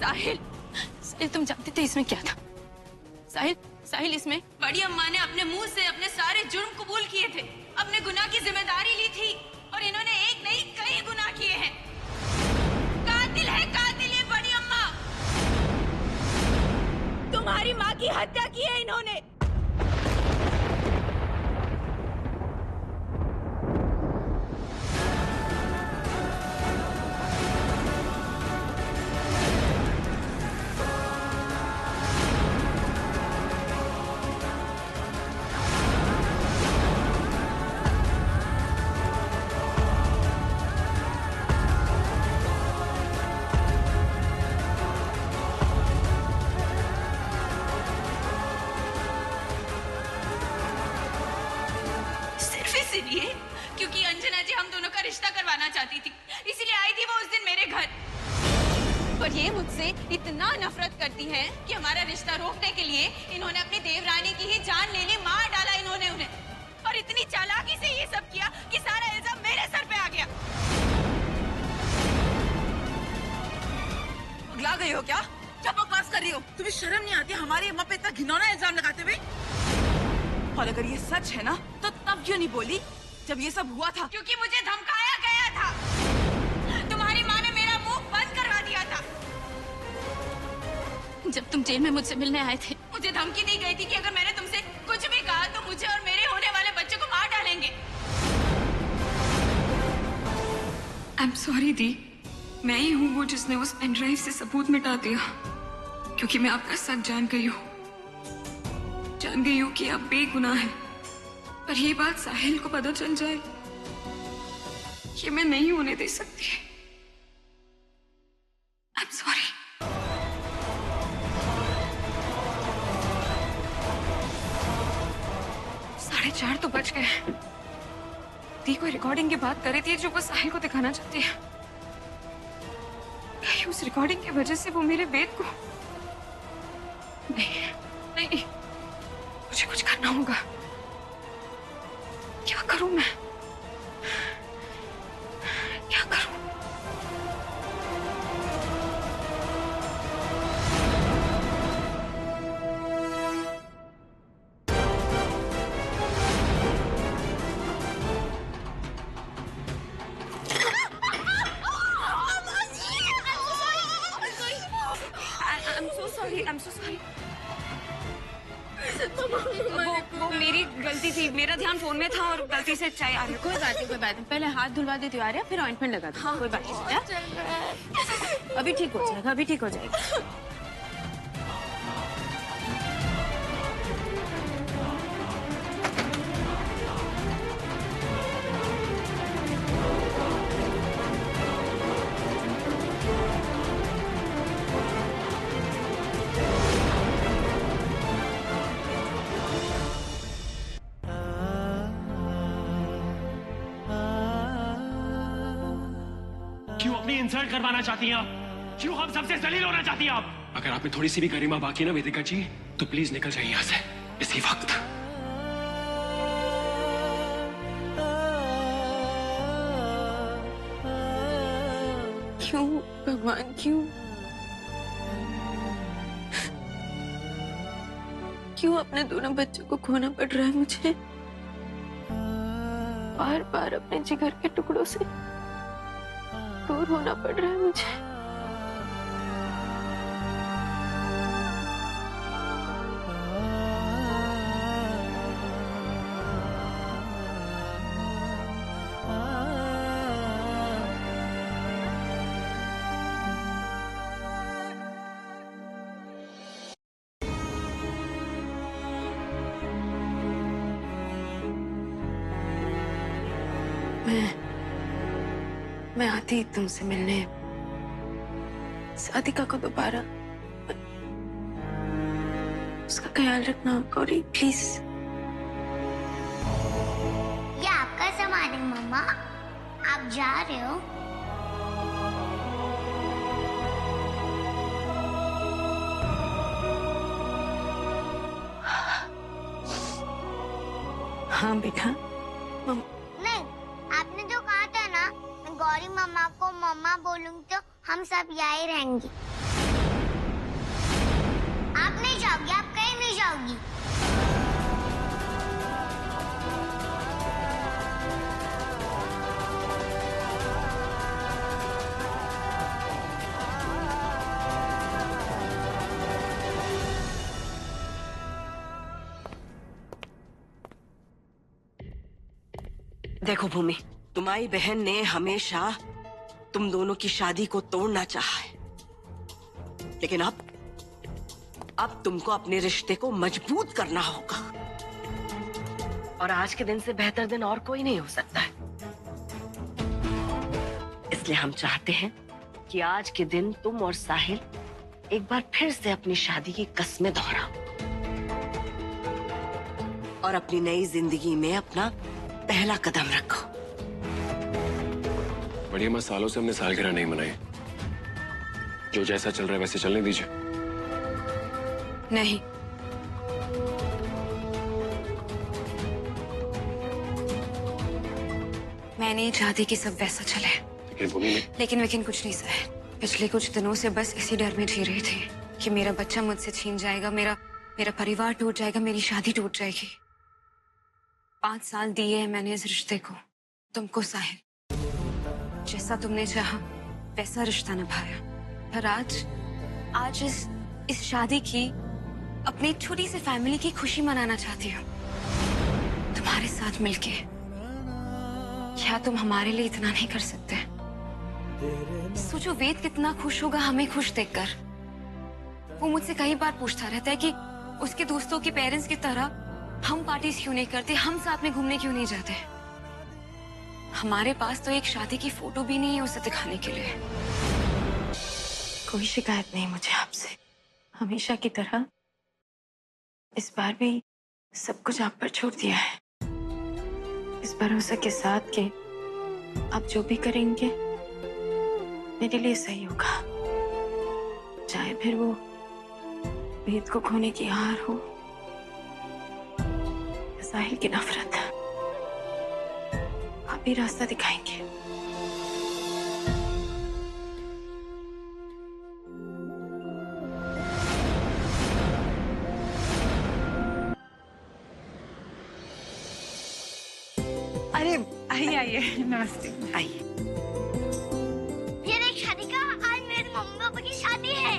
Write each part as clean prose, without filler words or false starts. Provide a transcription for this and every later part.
साहिल, साहिल तुम जानते थे इसमें क्या था? साहिल, साहिल इसमें बड़ी अम्मा ने अपने मुंह से अपने सारे जुर्म कबूल किए थे, अपने गुनाह की जिम्मेदारी ली थी और इन्होंने एक नहीं कई गुनाह किए हैं। कातिल है कातिल ये बड़ी अम्मा। तुम्हारी माँ की हत्या की है इन्होंने। इसलिए क्योंकि अंजना जी हम दोनों का रिश्ता करवाना चाहती थी, इसीलिए आई थी वो उस दिन मेरे घर। और ये मुझसे इतना नफरत करती है कि हमारा रिश्ता रोकने के लिए इन्होंने अपनी देवरानी की ही जान ले ली, मार डाला इन्होंने उन्हें। और इतनी चालाकी से ये सब किया कि सारा इल्जाम मेरे सर पे आ गया। पगला गई हो क्या? क्या बकवास कर रही हो? तुम्हें शर्म नहीं आती हमारी अम्मा पे इतना घिनौना इल्जाम लगाते हुए? और अगर ये सच है ना तो तब क्यों नहीं बोली जब ये सब हुआ था? क्योंकि मुझे धमकाया गया था। तुम्हारी माँ ने मेरा मुंह बंद करवा दिया था। जब तुम जेल में मुझसे मिलने आए थे, मुझे धमकी दी गई थी कि अगर मैंने तुमसे कुछ भी कहा तो मुझे और मेरे होने वाले बच्चे को मार डालेंगे। आई एम सॉरी दी, मैं ही हूँ वो जिसने उस पेन ड्राइव से सबूत मिटा दिया, क्योंकि मैं आपका सच जान गई हूँ कि आप बेगुनाह हैं। पर ये बात साहिल को पता चल जाए, ये मैं नहीं होने दे सकती। I am sorry. साढ़े 4 तो बज गए। दी कोई रिकॉर्डिंग की बात कर रही थी जो वो साहिल को दिखाना चाहती है। उस रिकॉर्डिंग की वजह से वो मेरे वेद को नहीं, मुझे कुछ करना होगा। क्या करूं मैं? क्या करूं? I'm so sorry. वो मेरी गलती थी, मेरा ध्यान फोन में था और गलती से चाय आ रही। कोई बात नहीं, कोई बात नहीं। पहले हाथ धुलवा देती हूँ आर्या, फिर ऑइंटमेंट लगा दो। हाँ, कोई बात नहीं। अभी ठीक हो जाएगा, अभी ठीक हो जाएगा। क्यों अपनी इंसल्ट करवाना चाहती हैं आप? क्यों हम सबसे जलील होना चाहती हैं आप? अगर आप में थोड़ी सी भी गरिमा बाकी है ना वेदिका जी, तो प्लीज निकल जाइए यहाँ से इसी वक्त। क्यों भगवान, क्यों क्यों अपने दोनों बच्चों को खोना पड़ रहा है मुझे? बार बार अपने जिगर के टुकड़ों से दूर होना पड़ रहा है मुझे। मैं आती तुमसे मिलने, सादिका को दोबारा। उसका ख्याल रखना गौरी, प्लीज। ये आपका सामान है मम्मा, आप जा रहे हो? हाँ बेटा। नहीं, आपने जो कहा था ना, मैं गौरी मम्मा को मम्मा बोलूंगी तो हम सब यहीं रहेंगे। देखो भूमि, तुम्हारी बहन ने हमेशा तुम दोनों की शादी को तोड़ना चाहा है, लेकिन अब तुमको अपने रिश्ते को मजबूत करना होगा। और आज के दिन से बेहतर दिन और कोई नहीं हो सकता है। इसलिए हम चाहते हैं कि आज के दिन तुम और साहिल एक बार फिर से अपनी शादी की कस्में दोहराओ और अपनी नई जिंदगी में अपना पहला कदम रखो। बड़ी अम्मा, सालों से हमने सालगिरह नहीं मनाई। जो जैसा चल रहा है वैसे चलने दीजिए। नहीं, मैं नहीं चाहती कि सब वैसा चले। लेकिन भूमि में लेकिन कुछ नहीं सहे। पिछले कुछ दिनों से बस इसी डर में जी रही थी कि मेरा बच्चा मुझसे छीन जाएगा, मेरा परिवार टूट जाएगा, मेरी शादी टूट जाएगी। 5 साल दिए हैं मैंने इस रिश्ते को, तुमको साहिल। जैसा तुमने चाहा वैसा रिश्ता निभाया, पर आज इस शादी की, अपनी छोटी सी फैमिली की खुशी मनाना चाहती हूँ तुम्हारे साथ मिलके। क्या तुम हमारे लिए इतना नहीं कर सकते? सोचो वेद कितना खुश होगा हमें खुश देखकर। वो मुझसे कई बार पूछता रहता है कि उसके दोस्तों के पेरेंट्स की तरह हम पार्टीज क्यों नहीं करते, हम साथ में घूमने क्यों नहीं जाते। हमारे पास तो एक शादी की फोटो भी नहीं है उसे दिखाने के लिए। कोई शिकायत नहीं मुझे आपसे, हमेशा की तरह इस बार भी सब कुछ आप पर छोड़ दिया है, इस भरोसे के साथ कि आप जो भी करेंगे मेरे लिए सही होगा, चाहे फिर वो वेद को खोने की हार हो या साहिल की नफरत। आप ही रास्ता दिखाएंगे। अरे आइए आइए, नमस्ते। आइए। ये देख शादी का, आज मेरे मम्मी पापा की शादी है।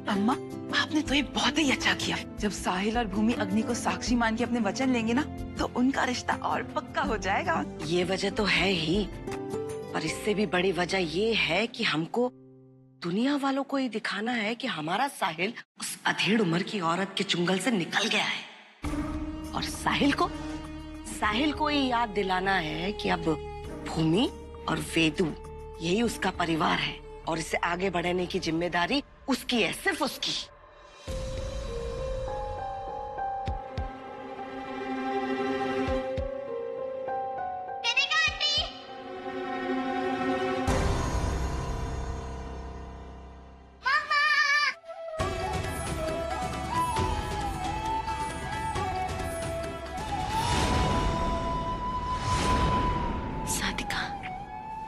अम्मा, आपने तो ये बहुत ही अच्छा किया। जब साहिल और भूमि अग्नि को साक्षी मान के अपने वचन लेंगे ना, तो उनका रिश्ता और पक्का हो जाएगा। ये वजह तो है ही, पर इससे भी बड़ी वजह ये है कि हमको दुनिया वालों को ये दिखाना है कि हमारा साहिल उस अधेड़ उम्र की औरत के चुंगल से निकल गया है। और साहिल को ये याद दिलाना है कि अब भूमि और वेदु यही उसका परिवार है और इसे आगे बढ़ाने की जिम्मेदारी उसकी है, सिर्फ उसकी।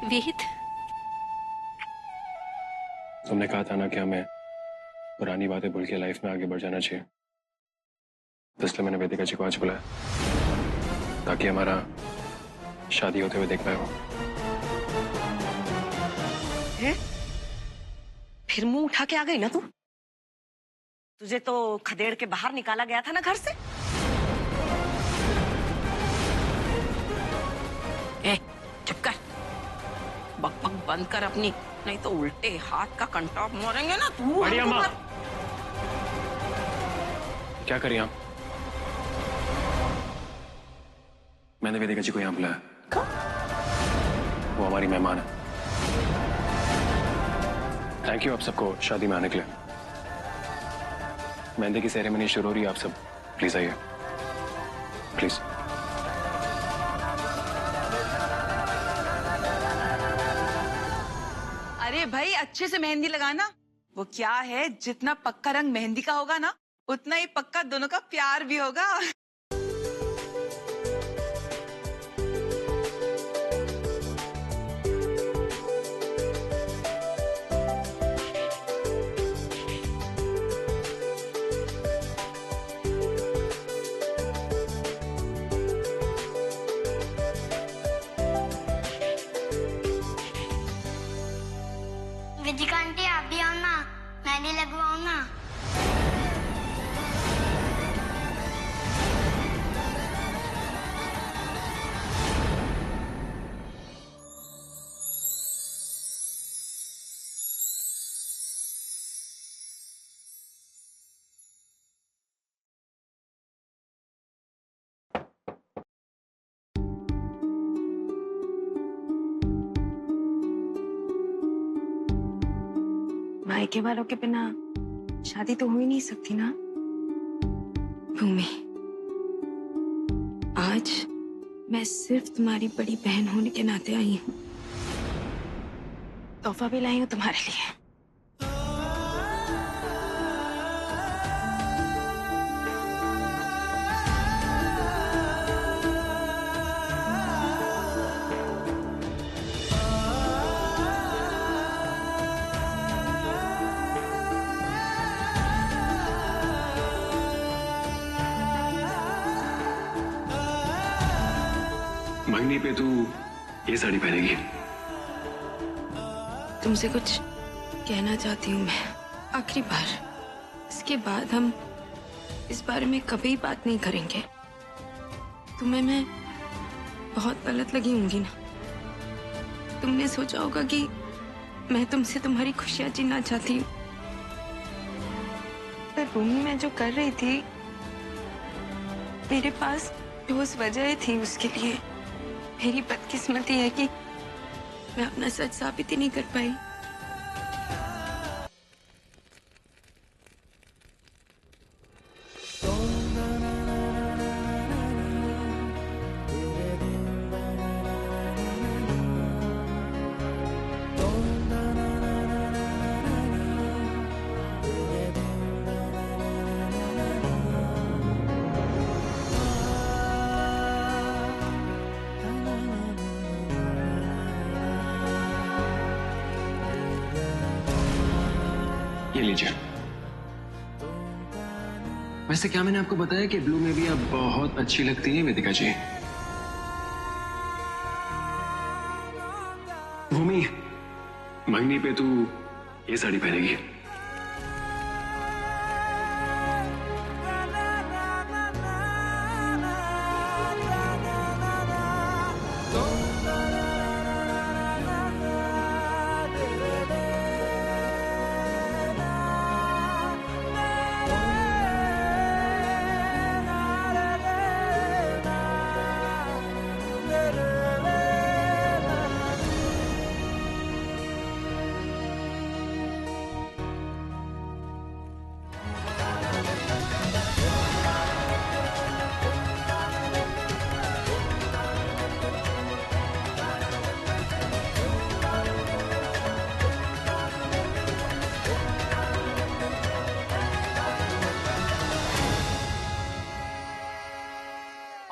वेद, तुमने कहा था ना कि हमें पुरानी बातें भूल के लाइफ में आगे बढ़ जाना चाहिए, तो इसलिए मैंने वेदिका जी को आज बुलाया ताकि हमारा शादी होते हुए देख पाए हो। फिर मुंह उठा के आ गई ना तू? तुझे तो खदेड़ के बाहर निकाला गया था ना घर से। चुप कर, बकबक बंद कर अपनी, नहीं तो उल्टे हाथ का कंटॉप मारेंगे ना तू। बड़ी अम्मा, क्या करिए आप? मैंने वेदिका जी को यहाँ बुलाया। वो हमारी मेहमान है। थैंक यू आप सबको शादी में आने के लिए। मेहंदी की सेरेमनी शुरू हो रही है, आप सब प्लीज आइए, प्लीज। अरे भाई, अच्छे से मेहंदी लगाना। वो क्या है, जितना पक्का रंग मेहंदी का होगा ना, उतना ही पक्का दोनों का प्यार भी होगा। विजिका आंटी, आप भी आओ ना, मेहंदी लगवाओ ना। मायके वालों के बिना शादी तो हो ही नहीं सकती ना। भूमि, आज मैं सिर्फ तुम्हारी बड़ी बहन होने के नाते आई हूँ। तोहफा भी लाई हूँ तुम्हारे लिए। मंगनी पे तू ये साड़ी पहनेगी। तुमसे कुछ कहना चाहती हूँ मैं, आखिरी बार। इसके बाद हम इस बारे में कभी बात नहीं करेंगे। तुम्हें मैं बहुत गलत लगी होंगी ना। तुमने सोचा होगा कि मैं तुमसे तुम्हारी खुशियां छीनना चाहती हूँ, पर भूमि मैं जो कर रही थी मेरे पास ठोस वजह थी उसके लिए। मेरी बदकिस्मती है कि मैं अपना सच साबित ही नहीं कर पाई। ये लीजिए। वैसे क्या मैंने आपको बताया कि ब्लू में भी आप बहुत अच्छी लगती हैं वेदिका जी। भूमि, मंगनी पे तू ये साड़ी पहनेगी।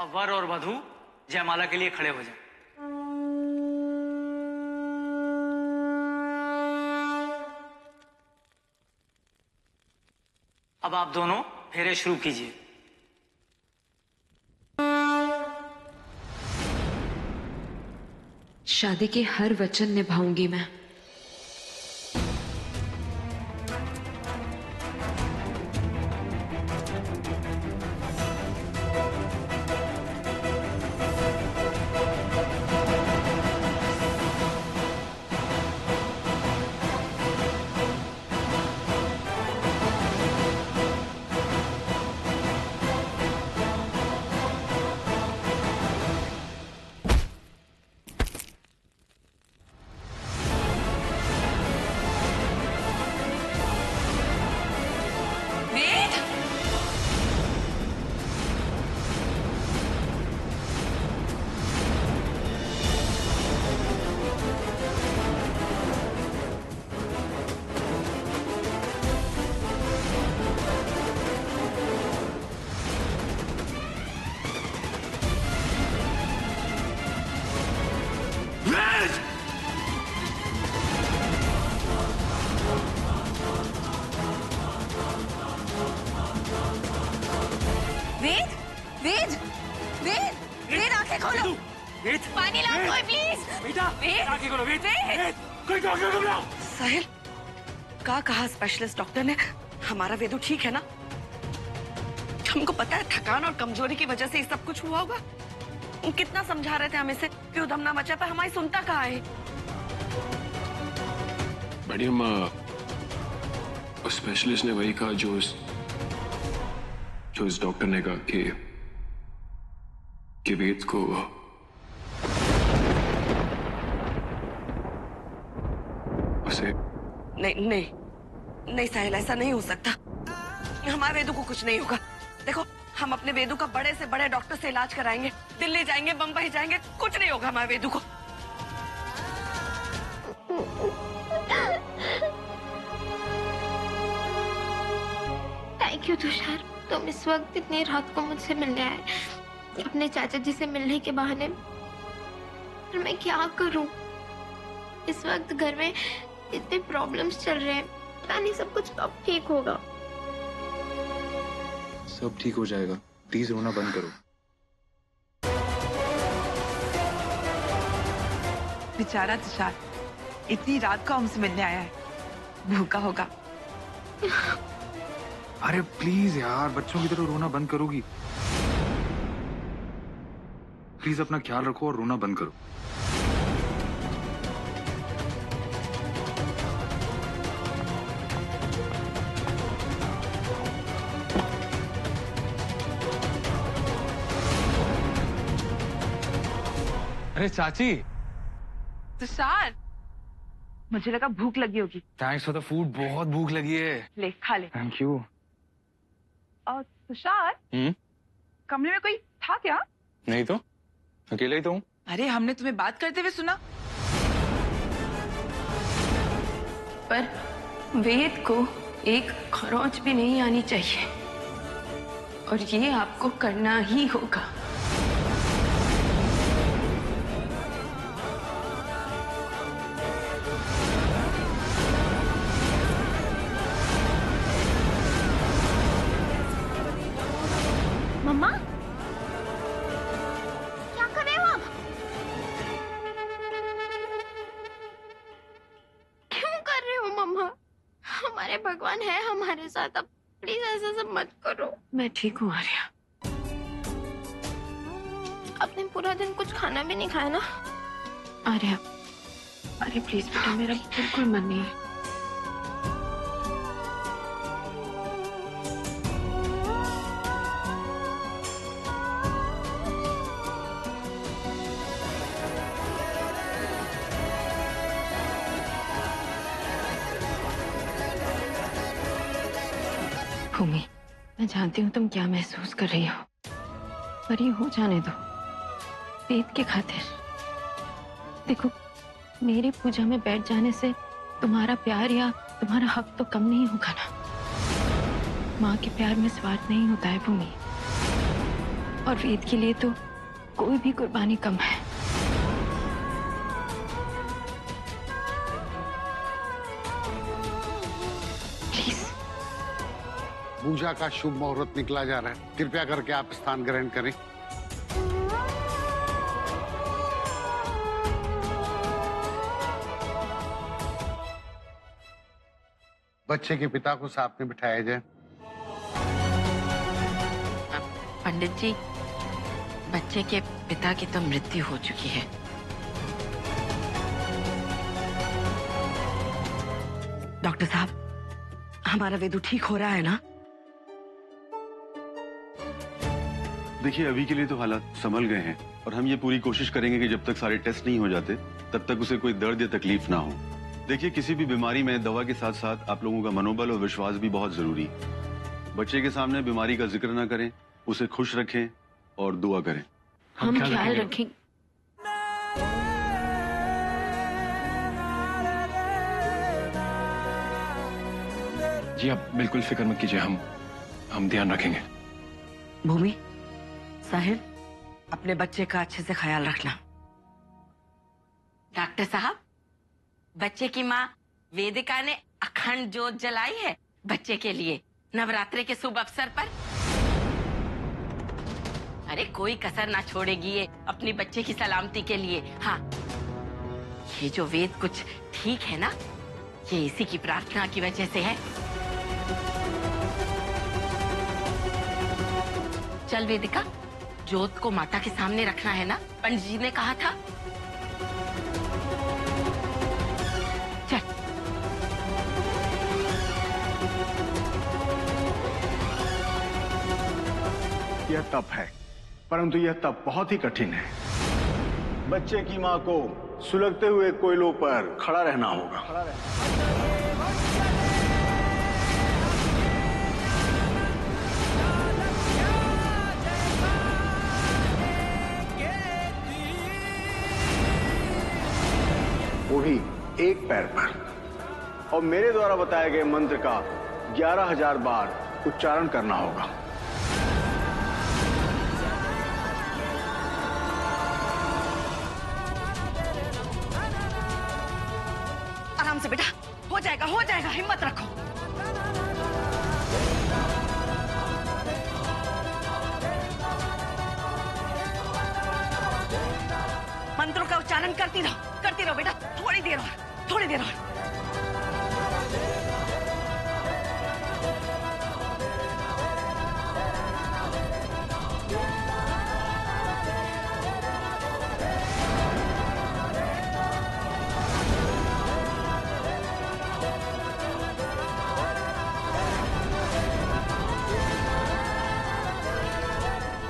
अब वर और वधू जयमाला के लिए खड़े हो जाएं। अब आप दोनों फेरे शुरू कीजिए। शादी के हर वचन निभाऊंगी मैं। वेद, वेद, वेद, वेद, वेद आंखें खोलो। वेद, पानी लाओ कोई प्लीज। बेटा, वेद, आंखें खोलो। वेद, वेद। कोई डॉक्टर को बुलाओ। साहिल, का कहा स्पेशलिस्ट डॉक्टर ने? हमारा वेदू ठीक है ना? हमको पता है थकान और कमजोरी की वजह से ये सब कुछ हुआ होगा। कितना समझा रहे थे हमें से कि उधम ना मचा, पर हमारी सुनता कहाँ है? बड़ी अम्मा, उस स्पेशलिस्ट ने वही कहा जो उस डॉक्टर ने कहा कि वेद को उसे नहीं नहीं, नहीं साहिल, ऐसा नहीं हो सकता। हमारे वेदू को कुछ नहीं होगा। देखो, हम अपने वेदू का बड़े से बड़े डॉक्टर से इलाज कराएंगे, दिल्ली जाएंगे, बम्बई जाएंगे, कुछ नहीं होगा हमारे वेदू को। थैंक यू तुषार, तुम इस वक्त इतनी रात को मुझसे मिलने आए, अपने चाचा जी से मिलने के बहाने। पर मैं क्या करूं? इस वक्त घर में इतने प्रॉब्लम्स चल रहे हैं, पता नहीं सब कुछ कब ठीक होगा। सब ठीक हो जाएगा, प्लीज रोना बंद करो। बेचारा तुषार इतनी रात को हमसे मिलने आया है, भूखा होगा। अरे प्लीज यार, बच्चों की तरह रोना बंद करोगी? प्लीज अपना ख्याल रखो और रोना बंद करो। अरे चाची। तुषार, मुझे लगा भूख लगी होगी। थैंक्स फॉर द फूड, बहुत भूख लगी है। ले खा ले। Thank you. और तुषार, कमरे में कोई था क्या? नहीं तो, अकेले ही तो हूँ। अरे हमने तुम्हें बात करते हुए सुना। पर वेद को एक खरोंच भी नहीं आनी चाहिए, और ये आपको करना ही होगा। मम्मा, क्या कर रहे हो आप? क्यों कर रहे हो मम्मा? हमारे भगवान है हमारे साथ, अब प्लीज ऐसा सब मत करो। मैं ठीक हूँ आर्या। आपने पूरा दिन कुछ खाना भी नहीं खाया ना? आर्या, अरे प्लीज बेटा, मेरा बिल्कुल मन नहीं है। भूमि, मैं जानती हूँ तुम क्या महसूस कर रही हो, पर ये हो जाने दो वेद के खातिर। देखो, मेरी पूजा में बैठ जाने से तुम्हारा प्यार या तुम्हारा हक तो कम नहीं होगा ना। माँ के प्यार में स्वार्थ नहीं होता है भूमि, और वेद के लिए तो कोई भी कुर्बानी कम है। पूजा का शुभ मुहूर्त निकला जा रहा है, कृपया करके आप स्थान ग्रहण करें। बच्चे के पिता को साथ में बिठाया जाए। पंडित जी, बच्चे के पिता की तो मृत्यु हो चुकी है। डॉक्टर साहब, हमारा वेदू ठीक हो रहा है ना? देखिए, अभी के लिए तो हालात संभल गए हैं, और हम ये पूरी कोशिश करेंगे कि जब तक सारे टेस्ट नहीं हो जाते तब तक उसे कोई दर्द या तकलीफ ना हो। देखिए, किसी भी बीमारी में दवा के साथ साथ आप लोगों का मनोबल और विश्वास भी बहुत जरूरी है। बच्चे के सामने बीमारी का जिक्र ना करें, उसे खुश रखें और दुआ करें। हम ख्याल रखेंगे। जी आप बिल्कुल फिक्र मत कीजिए, हम ध्यान रखेंगे। भूमि, साहिल, अपने बच्चे का अच्छे से ख्याल रखना। डॉक्टर साहब, बच्चे की माँ वेदिका ने अखंड जोत जलाई है बच्चे के लिए नवरात्रि के शुभ अवसर पर। अरे कोई कसर ना छोड़ेगी ये अपनी बच्चे की सलामती के लिए। हाँ, ये जो वेद कुछ ठीक है ना, ये इसी की प्रार्थना की वजह से है। चल वेदिका, जोत को माता के सामने रखना है ना, पंडित जी ने कहा था। चल। यह तप है, परंतु यह तप बहुत ही कठिन है। बच्चे की मां को सुलगते हुए कोयलों पर खड़ा रहना होगा। वो भी एक पैर पर। और मेरे द्वारा बताए गए मंत्र का 11,000 बार उच्चारण करना होगा। आराम से बेटा, हो जाएगा, हिम्मत रखो। मंत्रों का उच्चारण करती रहो बेटा, थोड़ी देर और।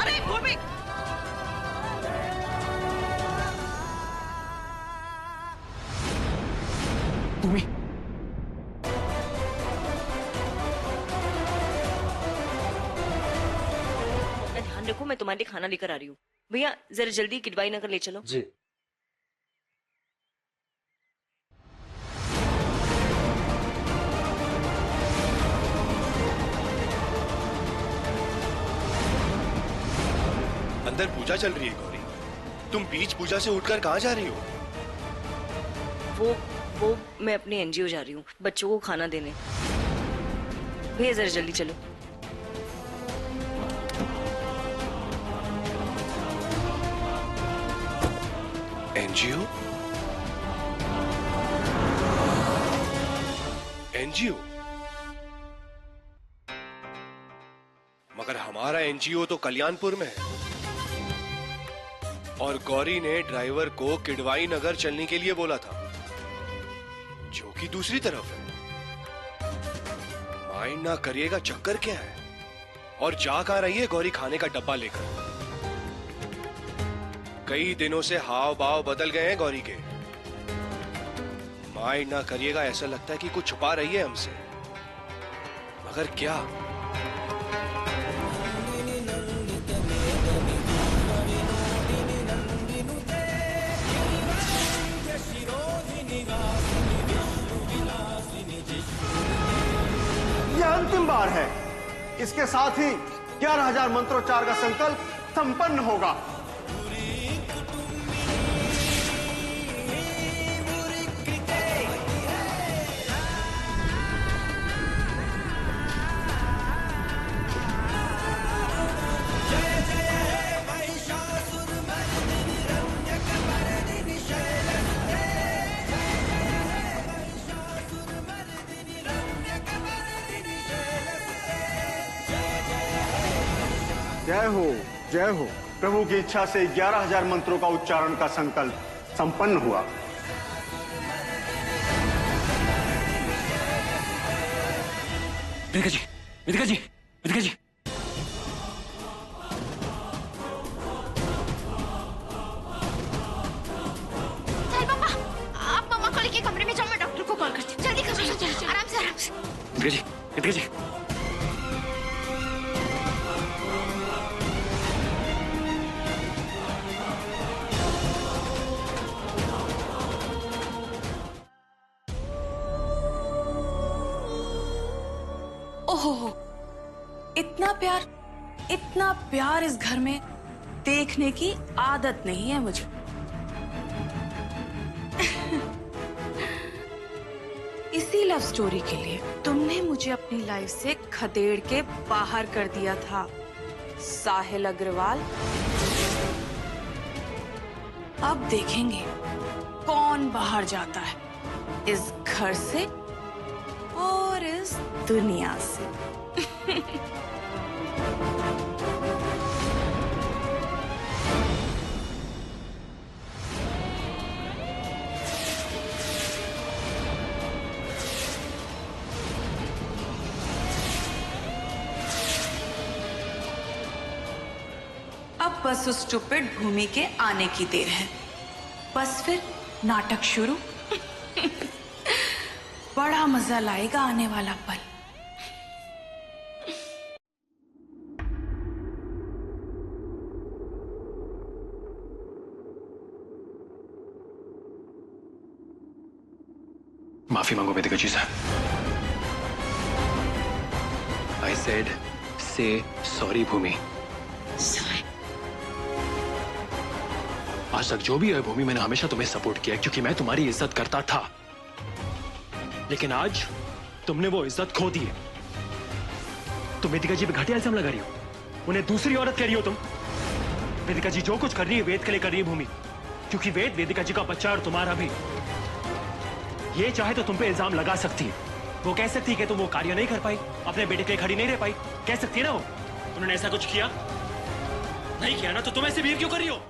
अरे भूमि, भूमि, ध्यान रखो, मैं तुम्हारे लिए खाना लेकर आ रही हूँ। भैया जरा जल्दी किडवाई नगर ले चलो। जी। अंदर पूजा चल रही है गौरी, तुम बीच पूजा से उठकर कहाँ जा रही हो? वो मैं अपनी एनजीओ जा रही हूँ, बच्चों को खाना देने। भैया जरा जल्दी चलो। एनजीओ? एनजीओ? मगर हमारा एनजीओ तो कल्याणपुर में है और गौरी ने ड्राइवर को किडवाई नगर चलने के लिए बोला था, जो कि दूसरी तरफ है। माइंड ना करिएगा, चक्कर क्या है? और जा कहां रही है गौरी खाने का डब्बा लेकर? कई दिनों से हाव भाव बदल गए हैं गौरी के। माइंड ना करिएगा, ऐसा लगता है कि कुछ छुपा रही है हमसे, मगर क्या? यह अंतिम बार है। इसके साथ ही 11,000 मंत्रोच्चार का संकल्प संपन्न होगा। जय हो। प्रभु की इच्छा से 11,000 मंत्रों का उच्चारण का संकल्प संपन्न हुआ। वेदिका जी, वेदिका जी, वेदिका जी। चल पापा, आप मम्मा को लेके कमरे में जाओ, मैं डॉक्टर को कॉल करती हूँ। जल्दी करो, आराम से। वेदिका जी, वेदिका जी। ओहो, इतना प्यार इस घर में देखने की आदत नहीं है मुझे। इसी लव स्टोरी के लिए तुमने मुझे अपनी लाइफ से खदेड़ के बाहर कर दिया था, साहिल अग्रवाल। अब देखेंगे कौन बाहर जाता है इस घर से और इस दुनिया से। अब बस उस स्टूपिड भूमि के आने की देर है, बस फिर नाटक शुरू। बड़ा मजा लाएगा आने वाला पल। माफी मांगो वेदिका जी से। I said, say sorry भूमि। आज तक जो भी है भूमि, मैंने हमेशा तुम्हें सपोर्ट किया क्योंकि मैं तुम्हारी इज्जत करता था, लेकिन आज तुमने वो इज्जत खो दी है। तुम वेदिका जी पे घटिया इल्जाम लगा रही हो, उन्हें दूसरी औरत कह रही हो तुम। वेदिका जी जो कुछ कर रही है वेद के लिए कर रही है भूमि, क्योंकि वेद वेदिका जी का बच्चा और तुम्हारा भी। ये चाहे तो तुम पे इल्जाम लगा सकती है, वो कह सकती है कि तुम वो कार्य नहीं कर पाई, अपने बेटे के लिए खड़ी नहीं रह पाई, कह सकती है ना वो। उन्होंने ऐसा कुछ किया नहीं किया ना, तो तुम ऐसे बिहेव क्यों कर रही हो?